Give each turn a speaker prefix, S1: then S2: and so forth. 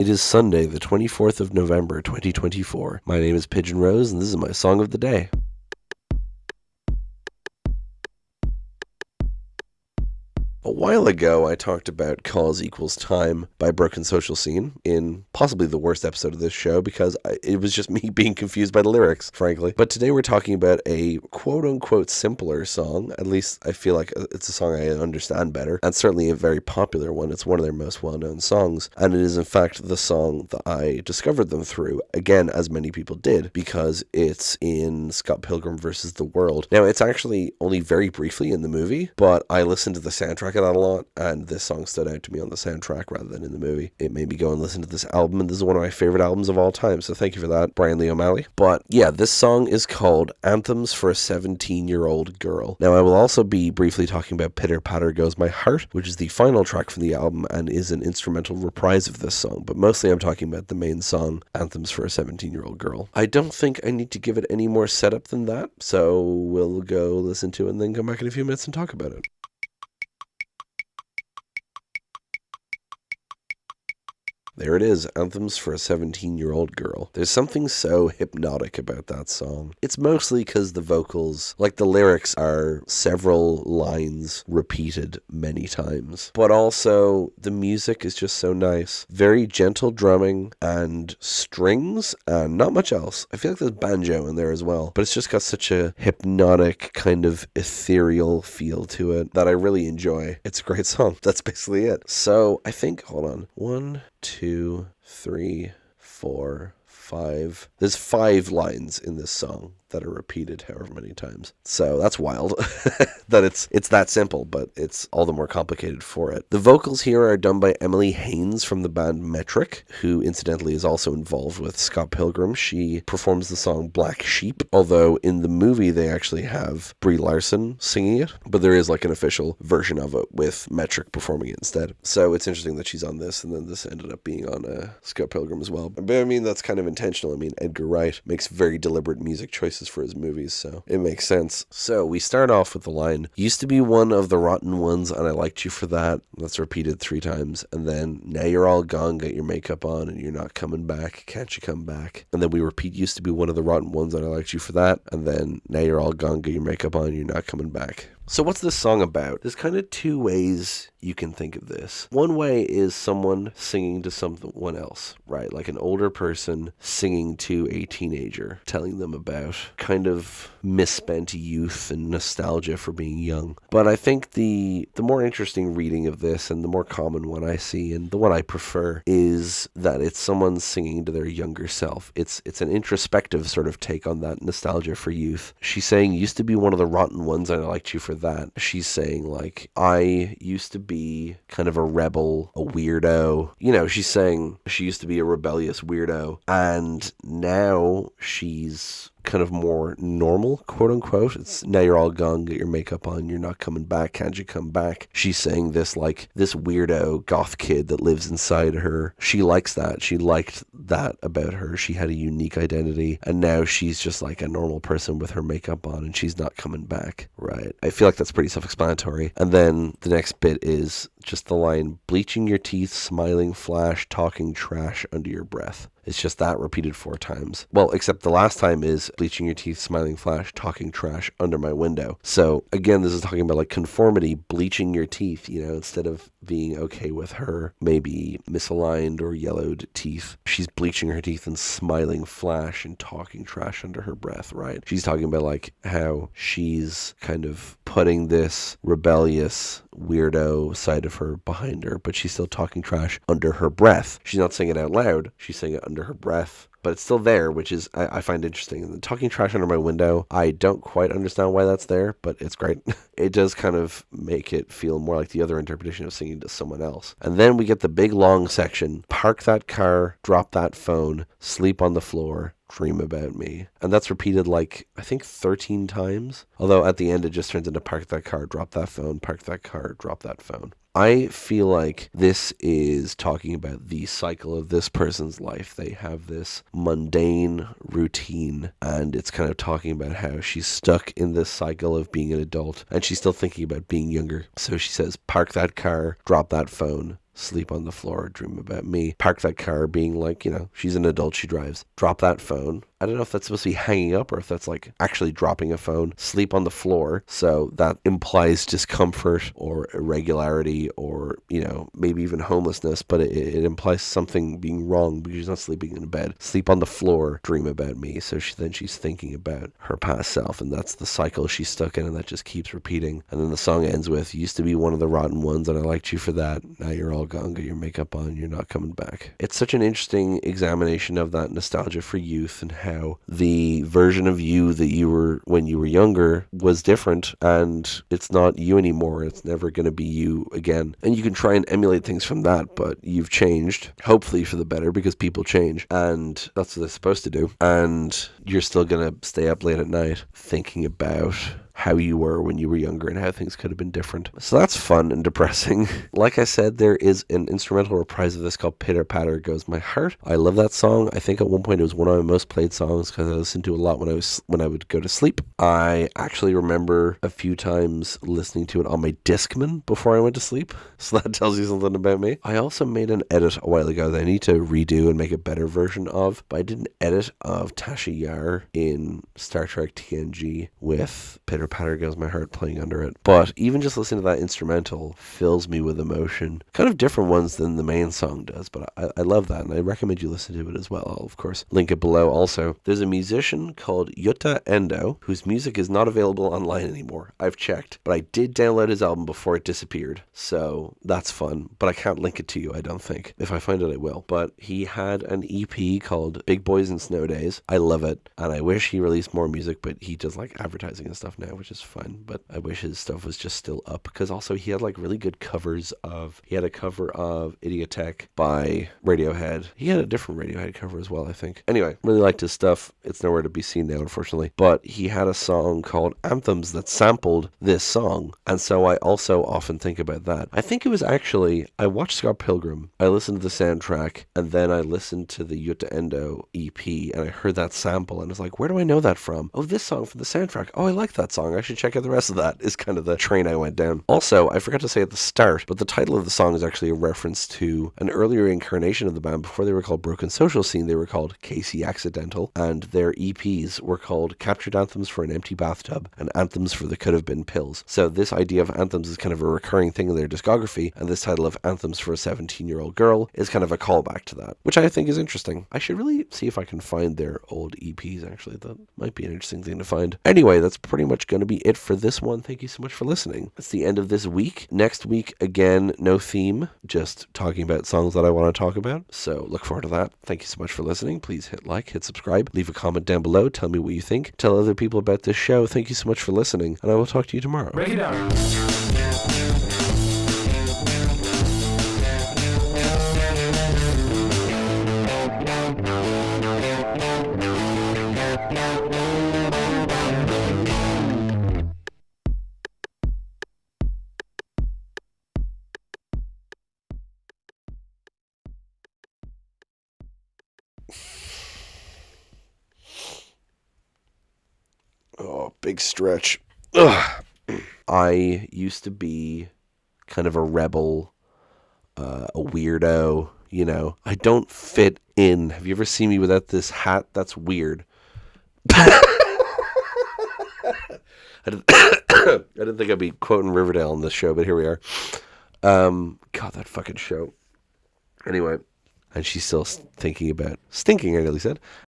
S1: It is Sunday, the 24th of November, 2024. My name is Pigeon Rose, and this is my song of the day. A while ago, I talked about Cause Equals Time by Broken Social Scene in possibly the worst episode of this show because it was just me being confused by the lyrics, frankly. But today we're talking about a quote-unquote simpler song. At least I feel like it's a song I understand better, and certainly a very popular one. It's one of their most well-known songs, and it is in fact the song that I discovered them through, again, as many people did, because it's in Scott Pilgrim vs. the World. Now, it's actually only very briefly in the movie, but I listened to the soundtrack of that a lot, and this song stood out to me on the soundtrack rather than in the movie. It made me go and listen to this album, and this is one of my favorite albums of all time, so thank you for that, Brian Lee O'Malley. But yeah, this song is called Anthems for a 17-Year-Old Girl. Now, I will also be briefly talking about Pitter Patter Goes My Heart, which is the final track from the album and is an instrumental reprise of this song, but mostly I'm talking about the main song, Anthems for a 17-Year-Old Girl. I don't think I need to give it any more setup than that, so we'll go listen to it and then come back in a few minutes and talk about it. There it is, Anthems for a 17-Year-Old Girl. There's something so hypnotic about that song. It's mostly because the vocals, like the lyrics, are several lines repeated many times. But also, the music is just so nice. Very gentle drumming and strings and not much else. I feel like there's banjo in there as well. But it's just got such a hypnotic, kind of ethereal feel to it that I really enjoy. It's a great song. That's basically it. So, I think, hold on. 1, 2, 3, 4, 5. There's 5 lines in this song that are repeated however many times. So that's wild that it's that simple, but it's all the more complicated for it. The vocals here are done by Emily Haynes from the band Metric, who incidentally is also involved with Scott Pilgrim. She performs the song Black Sheep, although in the movie they actually have Brie Larson singing it, but there is like an official version of it with Metric performing it instead. So it's interesting that she's on this, and then this ended up being on Scott Pilgrim as well. But I mean, that's kind of intentional. I mean, Edgar Wright makes very deliberate music choices for his movies, so it makes sense. So we start off with the line, "Used to be one of the rotten ones and I liked you for that." That's repeated 3 times. And then, "Now you're all gone, got your makeup on and you're not coming back, can't you come back?" And then we repeat, "Used to be one of the rotten ones and I liked you for that." And then, "Now you're all gone, get your makeup on and you're not coming back." So what's this song about? There's kind of 2 ways you can think of this. One way is someone singing to someone else, right? Like an older person singing to a teenager, telling them about kind of misspent youth and nostalgia for being young. But I think the more interesting reading of this, and the more common one I see, and the one I prefer, is that it's someone singing to their younger self. It's an introspective sort of take on that nostalgia for youth. She's saying, "Used to be one of the rotten ones and I liked you for that." She's saying, like, I used to be kind of a rebel, a weirdo. You know, she's saying she used to be a rebellious weirdo, and now she's kind of more normal, quote unquote. It's, "Now you're all gone, get your makeup on, you're not coming back, can't you come back?" She's saying this like this weirdo goth kid that lives inside her. She likes that. She liked that about her. She had a unique identity, and now she's just like a normal person with her makeup on and she's not coming back, right? I feel like that's pretty self-explanatory. And then the next bit is just the line, "Bleaching your teeth, smiling flash, talking trash under your breath." It's just that repeated 4 times. Well, except the last time is "bleaching your teeth, smiling flash, talking trash under my window." So again, this is talking about like conformity, bleaching your teeth, you know, instead of being okay with her maybe misaligned or yellowed teeth. She's bleaching her teeth and smiling flash and talking trash under her breath, right? She's talking about like how she's kind of putting this rebellious weirdo side of her behind her, but she's still talking trash under her breath. She's not saying it out loud. She's saying it under her breath, but it's still there, which is I find interesting. And the talking trash under my window, I don't quite understand why that's there, but it's great. It does kind of make it feel more like the other interpretation of singing to someone else. And then we get the big long section, "Park that car, drop that phone, sleep on the floor, dream about me." And that's repeated like, I think 13 times. Although at the end it just turns into "Park that car, drop that phone, park that car, drop that phone." I feel like this is talking about the cycle of this person's life. They have this mundane routine, and it's kind of talking about how she's stuck in this cycle of being an adult, and she's still thinking about being younger. So she says, "Park that car, drop that phone, Sleep on the floor, dream about me. Park that car, being like, she's an adult, she drives. Drop that phone. I don't know if that's supposed to be hanging up or if that's like actually dropping a phone. Sleep on the floor. So that implies discomfort or irregularity or, maybe even homelessness, but it implies something being wrong because she's not sleeping in a bed. Sleep on the floor, dream about me. So she's thinking about her past self, and that's the cycle she's stuck in, and that just keeps repeating. And then the song ends with, used to be one of the rotten ones and I liked you for that. Now you're all gone, got your makeup on, you're not coming back. It's such an interesting examination of that nostalgia for youth and how the version of you that you were when you were younger was different, and it's not you anymore. It's never going to be you again. And you can try and emulate things from that, but you've changed, hopefully for the better, because people change, and that's what they're supposed to do. And you're still going to stay up late at night thinking about how you were when you were younger and how things could have been different. So that's fun and depressing. Like I said, there is an instrumental reprise of this called Pitter Patter Goes My Heart. I love that song. I think at one point it was one of my most played songs because I listened to it a lot when I would go to sleep. I actually remember a few times listening to it on my Discman before I went to sleep. So that tells you something about me. I also made an edit a while ago that I need to redo and make a better version of, but I did an edit of Tasha Yar in Star Trek TNG with Pitter Patter Goes My Heart playing under it. But even just listening to that instrumental fills me with emotion. Kind of different ones than the main song does, but I love that, and I recommend you listen to it as well. I'll, of course, link it below also. There's a musician called Yuta Endo, whose music is not available online anymore. I've checked, but I did download his album before it disappeared, so that's fun, but I can't link it to you, I don't think. If I find it, I will. But he had an EP called Big Boys and Snow Days. I love it, and I wish he released more music, but he does like advertising and stuff now, which is fun, but I wish his stuff was just still up, because also he had like really good covers of, he had a cover of Idiotech by Radiohead. He had a different Radiohead cover as well, I think. Anyway, really liked his stuff. It's nowhere to be seen now, unfortunately, but he had a song called Anthems that sampled this song, and so I also often think about that. I think it was actually, I watched Scott Pilgrim, I listened to the soundtrack, and then I listened to the Yuta Endo EP, and I heard that sample, and I was like, where do I know that from? Oh, this song from the soundtrack. Oh, I like that song. I should check out the rest of that, is kind of the train I went down. Also, I forgot to say at the start, but the title of the song is actually a reference to an earlier incarnation of the band. Before they were called Broken Social Scene, they were called Casey Accidental, and their EPs were called Captured Anthems for an Empty Bathtub and Anthems for the Could Have Been Pills. So this idea of anthems is kind of a recurring thing in their discography, and this title of Anthems for a 17-year-old Girl is kind of a callback to that, which I think is interesting. I should really see if I can find their old EPs, actually. That might be an interesting thing to find. Anyway, that's pretty much going to be it for this one. Thank you so much for listening. That's the end of this week. Next week, again, no theme, just talking about songs that I want to talk about. So look forward to that. Thank you so much for listening. Please hit like, hit subscribe, leave a comment down below. Tell me what you think. Tell other people about this show. Thank you so much for listening, and I will talk to you tomorrow.
S2: Break it down.
S1: Oh, big stretch. Ugh. I used to be kind of a rebel, a weirdo, I don't fit in. Have you ever seen me without this hat? That's weird. I didn't think I'd be quoting Riverdale on this show, but here we are. God, that fucking show. Anyway, and she's still thinking about stinking, I nearly said.